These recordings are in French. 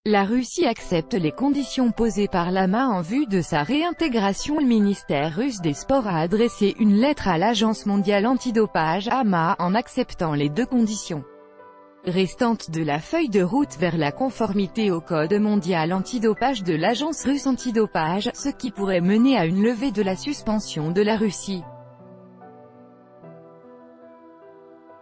La Russie accepte les conditions posées par l'AMA en vue de sa réintégration. Le ministère russe des Sports a adressé une lettre à l'Agence mondiale antidopage (AMA) en acceptant les deux conditions restantes de la feuille de route vers la conformité au code mondial antidopage de l'agence russe antidopage, ce qui pourrait mener à une levée de la suspension de la Russie.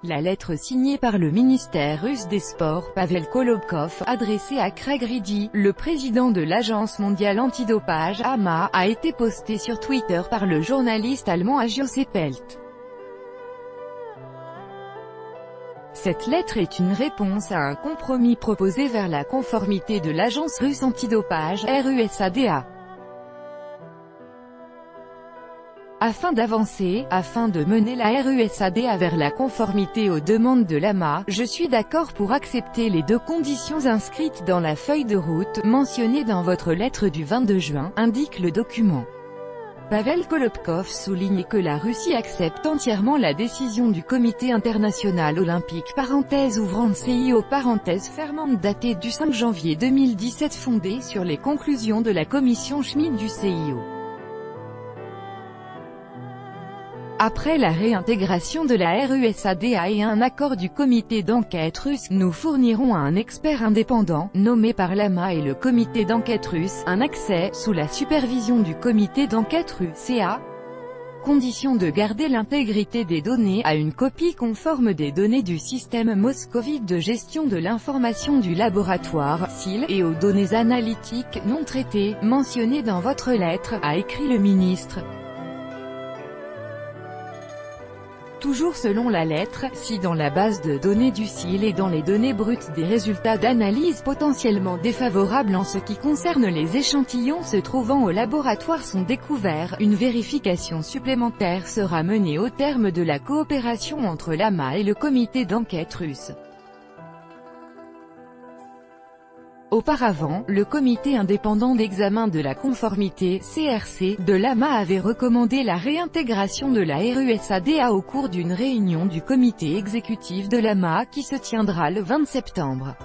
La lettre signée par le ministère russe des Sports, Pavel Kolobkov, adressée à Craig Reedy, le président de l'Agence mondiale antidopage (AMA), a été postée sur Twitter par le journaliste allemand Agios Pelt. Cette lettre est une réponse à un compromis proposé vers la conformité de l'agence russe antidopage, RUSADA. Afin de mener la RUSADA vers la conformité aux demandes de l'AMA, je suis d'accord pour accepter les deux conditions inscrites dans la feuille de route, mentionnées dans votre lettre du 22 juin, indique le document. Pavel Kolobkov souligne que la Russie accepte entièrement la décision du Comité international olympique (ouvrant CIO) datée du 5 janvier 2017 fondée sur les conclusions de la commission Schmid du CIO. Après la réintégration de la RUSADA et un accord du comité d'enquête russe, nous fournirons à un expert indépendant, nommé par l'AMA et le comité d'enquête russe, un accès, sous la supervision du comité d'enquête russe (CA), condition de garder l'intégrité des données, à une copie conforme des données du système moscovite de gestion de l'information du laboratoire, SIL, et aux données analytiques, non traitées, mentionnées dans votre lettre, a écrit le ministre. Toujours selon la lettre, si dans la base de données du SIL et dans les données brutes des résultats d'analyse potentiellement défavorables en ce qui concerne les échantillons se trouvant au laboratoire sont découverts, une vérification supplémentaire sera menée au terme de la coopération entre l'AMA et le comité d'enquête russe. Auparavant, le comité indépendant d'examen de la conformité (CRC) de l'AMA avait recommandé la réintégration de la RUSADA au cours d'une réunion du comité exécutif de l'AMA qui se tiendra le 20 septembre.